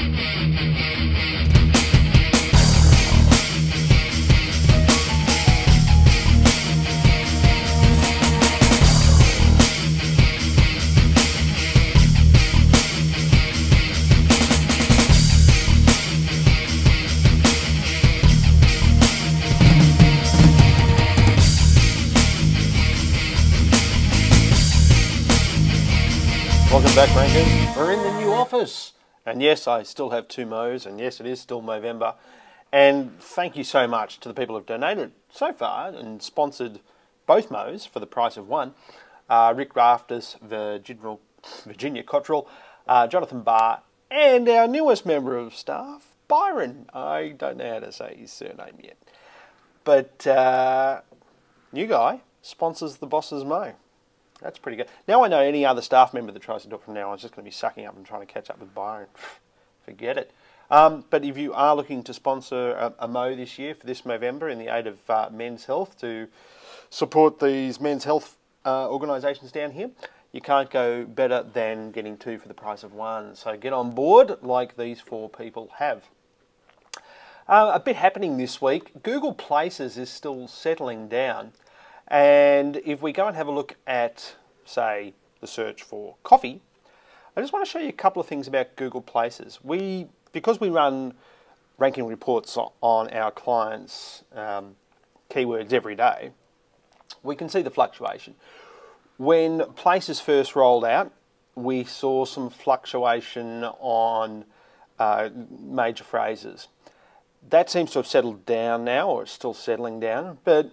Welcome back, Rankers. We're in the new office. And yes, I still have 2 Mo's, and yes, it is still Movember. And thank you so much to the people who have donated so far and sponsored both Mo's for the price of one. Rick Rafters, Virginia Cottrell, Jonathan Barr, and our newest member of staff, Byron. I don't know how to say his surname yet. But new guy sponsors the boss's Mo. That's pretty good. Now I know any other staff member that tries to do it from now on is just going to be sucking up and trying to catch up with Byron. Forget it. But if you are looking to sponsor a Mo this year for this Movember in the aid of men's health to support these men's health organisations down here, you can't go better than getting 2 for the price of 1. So get on board like these 4 people have. A bit happening this week. Google Places is still settling down. And if we go and have a look at, say, the search for coffee, I just want to show you a couple of things about Google Places. Because we run ranking reports on our clients' keywords every day, we can see the fluctuation. When Places first rolled out, we saw some fluctuation on major phrases. That seems to have settled down now, or it's still settling down, but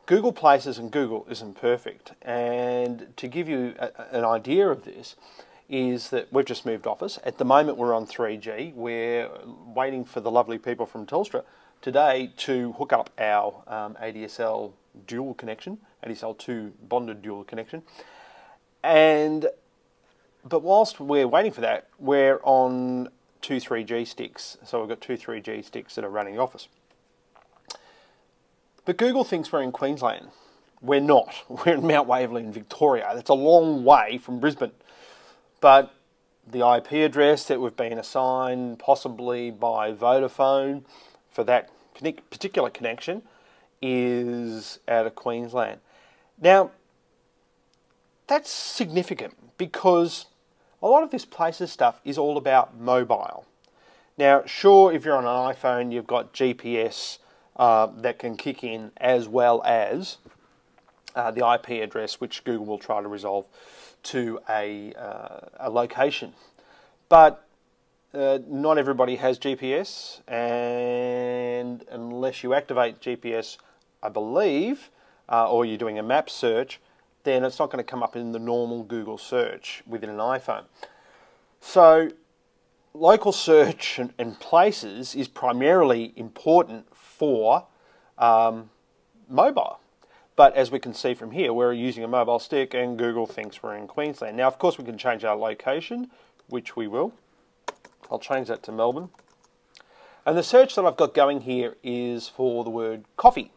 Google Places and Google isn't perfect. And to give you an idea of this is that we've just moved office. At the moment we're on 3G. We're waiting for the lovely people from Telstra today to hook up our ADSL dual connection, ADSL 2 bonded dual connection. But whilst we're waiting for that, we're on 2 3G sticks. So we've got 2 3G sticks that are running the office. But Google thinks we're in Queensland. We're not. We're in Mount Waverley in Victoria. That's a long way from Brisbane. But the IP address that we've been assigned, possibly by Vodafone, for that particular connection is out of Queensland. Now, that's significant because a lot of this Places stuff is all about mobile. Now, sure, if you're on an iPhone, you've got GPS that can kick in, as well as the IP address, which Google will try to resolve to a location. But not everybody has GPS, and unless you activate GPS, I believe, or you're doing a map search, then it's not going to come up in the normal Google search within an iPhone. So local search and Places is primarily important for mobile. But as we can see from here, we're using a mobile stick and Google thinks we're in Queensland. Now, of course, we can change our location, which we will. I'll change that to Melbourne. And the search that I've got going here is for the word coffee.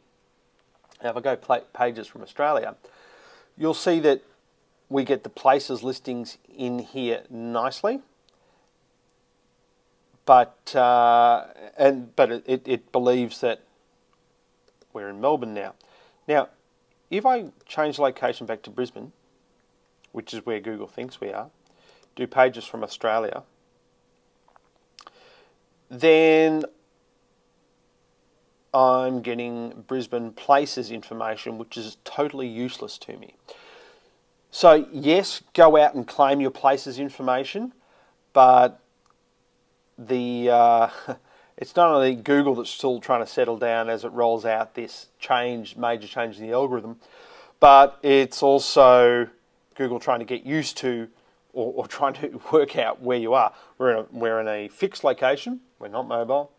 Now, if I go pages from Australia, you'll see that we get the Places listings in here nicely. But it believes that we're in Melbourne now. Now, if I change location back to Brisbane, which is where Google thinks we are, do pages from Australia, then I'm getting Brisbane Places information, which is totally useless to me. So yes, go out and claim your Places information, but it's not only Google that's still trying to settle down as it rolls out this major change in the algorithm, but it's also Google trying to get used to or trying to work out where you are. We're in a fixed location, we're not mobile,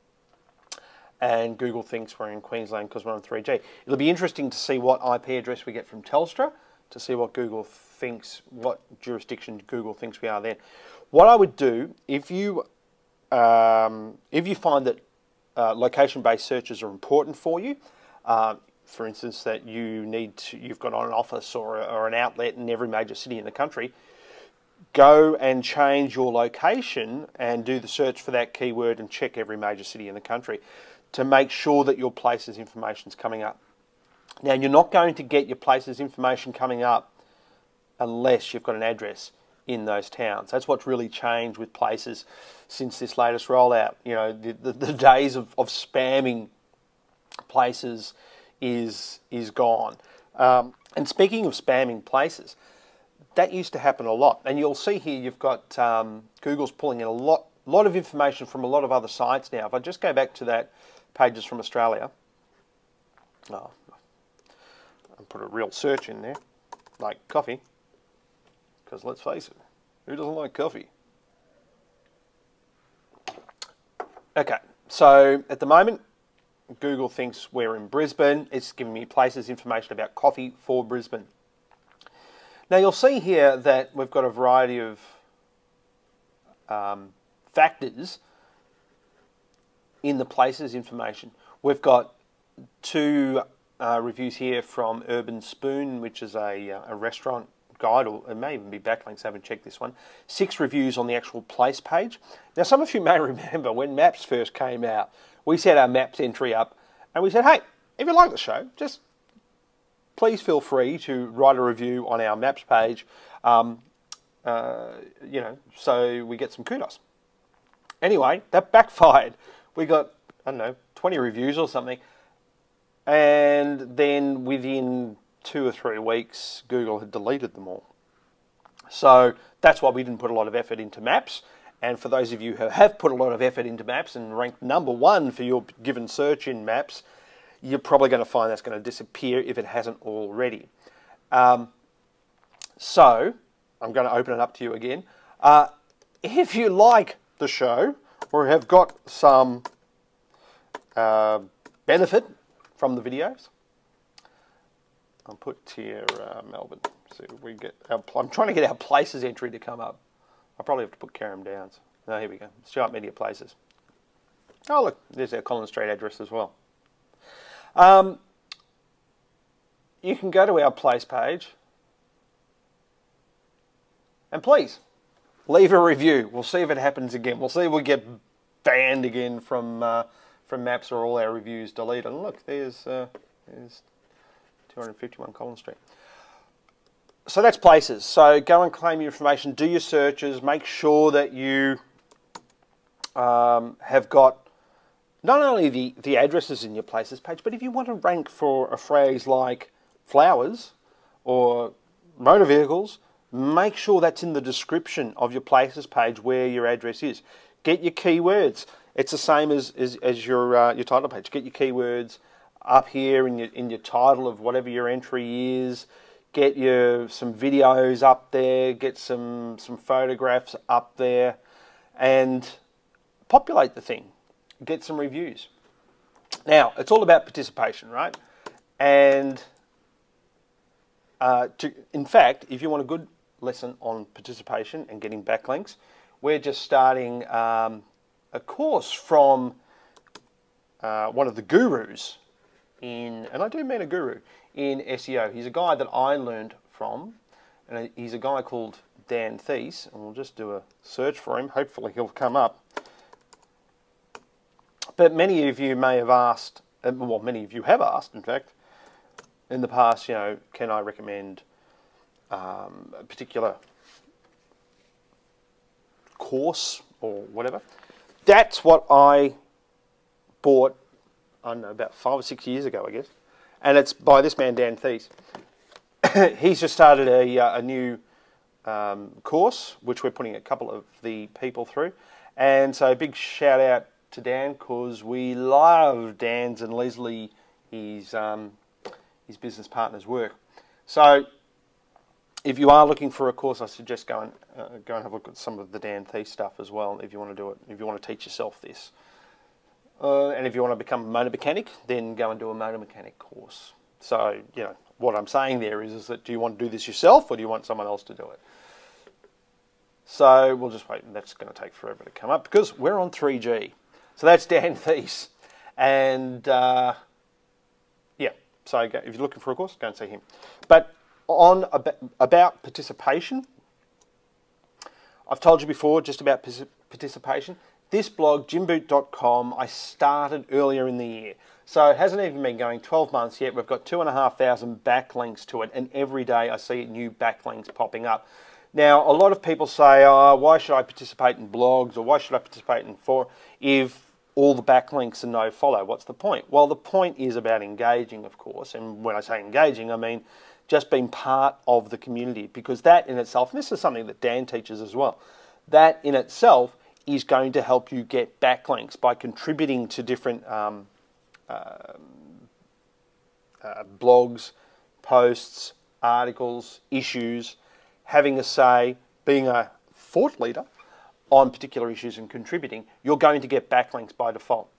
and Google thinks we're in Queensland because we're on 3G. It'll be interesting to see what IP address we get from Telstra, to see what Google thinks, what jurisdiction Google thinks we are then. What I would do, if you find that location-based searches are important for you, for instance, that you've got an office or an outlet in every major city in the country, go and change your location and do the search for that keyword and check every major city in the country to make sure that your places information is coming up. Now, you're not going to get your places information coming up unless you've got an address in those towns. That's what's really changed with places since this latest rollout. You know, the days of spamming places is gone. And speaking of spamming places, that used to happen a lot. And you'll see here you've got Google's pulling in a lot of information from a lot of other sites now. If I just go back to that pages from Australia, and put a real search in there, like coffee, because let's face it, who doesn't like coffee? Okay, so at the moment, Google thinks we're in Brisbane. It's giving me places information about coffee for Brisbane. Now you'll see here that we've got a variety of factors in the places information. We've got 2 reviews here from Urban Spoon, which is a restaurant guide, or it may even be backlinks. I haven't checked this one. 6 reviews on the actual place page. Now, some of you may remember when Maps first came out, we set our Maps entry up and we said, hey, if you like the show, just please feel free to write a review on our Maps page, you know, so we get some kudos. Anyway, that backfired. We got, I don't know, 20 reviews or something. And then within 2 or 3 weeks, Google had deleted them all. So that's why we didn't put a lot of effort into Maps. And for those of you who have put a lot of effort into Maps and ranked #1 for your given search in Maps, you're probably going to find that's going to disappear if it hasn't already. So I'm going to open it up to you again. If you like the show or have got some benefit from the videos, I'll put here Melbourne. So we get I'm trying to get our places entry to come up. I probably have to put Carrum Downs. No, here we go. Show up media places. Oh look, there's our Collins Street address as well. You can go to our place page and please leave a review. We'll see if it happens again. We'll see if we get banned again from Maps or all our reviews deleted. And look, there's 251 Collins Street. So that's places. So go and claim your information, do your searches, make sure that you have got not only the addresses in your places page, but if you want to rank for a phrase like flowers or motor vehicles, make sure that's in the description of your places page where your address is. Get your keywords. It's the same as your title page. Get your keywords up here in your title of whatever your entry is. Get some videos up there. Get some photographs up there, and populate the thing. Get some reviews. Now, it's all about participation, right? And in fact, if you want a good lesson on participation and getting backlinks, we're just starting a course from one of the gurus and I do mean a guru, in SEO. He's a guy that I learned from, and he's a guy called Dan Thies, and we'll just do a search for him. Hopefully he'll come up. But many of you may have asked, well, many of you have asked, in fact, in the past, you know, can I recommend a particular course or whatever? That's what I bought, I don't know, about 5 or 6 years ago, I guess. And it's by this man, Dan Thies. He's just started a new course, which we're putting a couple of the people through. And so a big shout out to Dan, because we love Dan's and Leslie, his business partner's work. So if you are looking for a course, I suggest go and have a look at some of the Dan Thies stuff as well, if you want to do it, if you want to teach yourself this. And if you want to become a motor mechanic, then go and do a motor mechanic course. So, you know, what I'm saying there is that do you want to do this yourself, or do you want someone else to do it? So we'll just wait, and that's going to take forever to come up because we're on 3G. So that's Dan Thies. And yeah, so if you're looking for a course, go and see him. But on about participation, I've told you before just about participation. This blog, gymboot.com, I started earlier in the year. So it hasn't even been going 12 months yet. We've got 2,500 backlinks to it, and every day I see new backlinks popping up. Now, a lot of people say, oh, why should I participate in blogs, or why should I participate in forums if all the backlinks are no follow? What's the point? Well, the point is about engaging, of course. And when I say engaging, I mean just being part of the community, because that in itself, and this is something that Dan teaches as well, that in itself is going to help you get backlinks by contributing to different blogs, posts, articles, issues, having a say, being a thought leader on particular issues and contributing. You're going to get backlinks by default.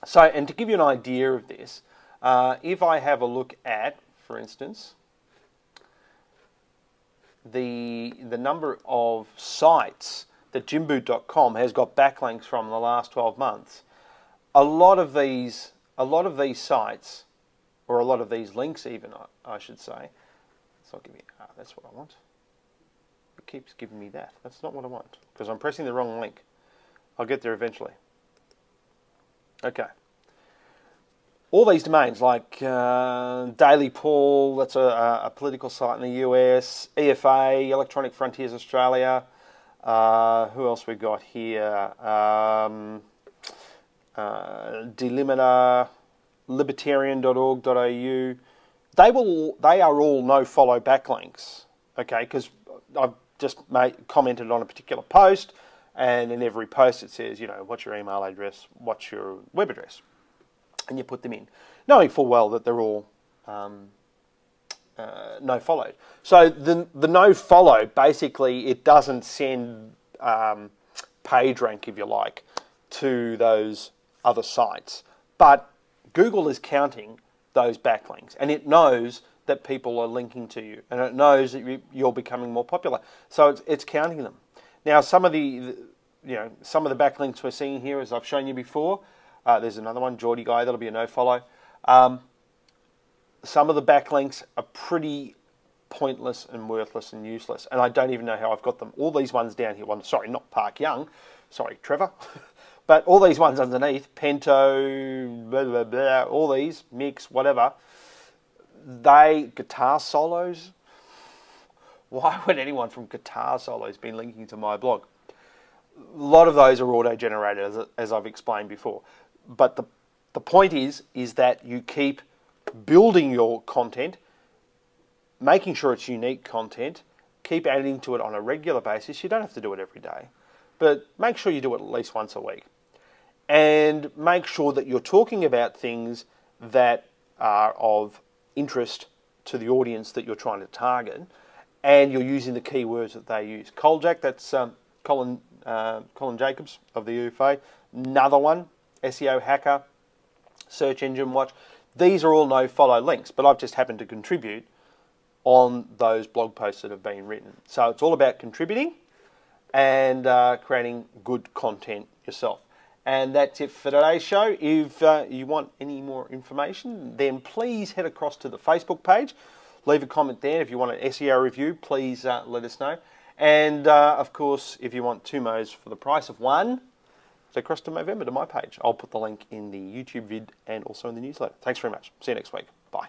So, and to give you an idea of this, if I have a look at, for instance, the number of sites that gymboot.com has got backlinks from in the last 12 months, a lot of these sites, or a lot of these links even, I should say, it's not giving me, that's what I want. It keeps giving me that. That's not what I want, because I'm pressing the wrong link. I'll get there eventually. Okay. All these domains, like Daily Pool, that's a political site in the US, EFA, Electronic Frontiers Australia, who else we got here? Delimiter, libertarian.org.au. They are all no follow backlinks, okay? Because I've just commented on a particular post, and in every post it says, you know, what's your email address, what's your web address, and you put them in, knowing full well that they're all no followed. So the no follow, basically, it doesn't send page rank, if you like, to those other sites, but Google is counting those backlinks, and it knows that people are linking to you, and it knows that you're becoming more popular, so it's counting them. Now, some of the backlinks we're seeing here, as I've shown you before, there's another one, Geordie Guy, that'll be a no follow. Some of the backlinks are pretty pointless and worthless and useless, and I don't even know how I've got them. All these ones down here, sorry, not Park Young, sorry, Trevor, but all these ones underneath, Pento, blah, blah, blah, all these, Mix, whatever, guitar solos. Why would anyone from Guitar Solos be linking to my blog? A lot of those are auto-generated, as I've explained before. But the point is that you keep building your content, making sure it's unique content, keep adding to it on a regular basis. You don't have to do it every day, but make sure you do it at least once a week. And make sure that you're talking about things that are of interest to the audience that you're trying to target, and you're using the keywords that they use. Coljack, that's Colin Jacobs of the UFA. Another one, SEO Hacker, Search Engine Watch. These are all no follow links, but I've just happened to contribute on those blog posts that have been written. So it's all about contributing and creating good content yourself. And that's it for today's show. If you want any more information, then please head across to the Facebook page. Leave a comment there. If you want an SEO review, please let us know. And, of course, if you want 2 Mo's for the price of 1, head across to Movember to my page. I'll put the link in the YouTube vid and also in the newsletter. Thanks very much. See you next week. Bye.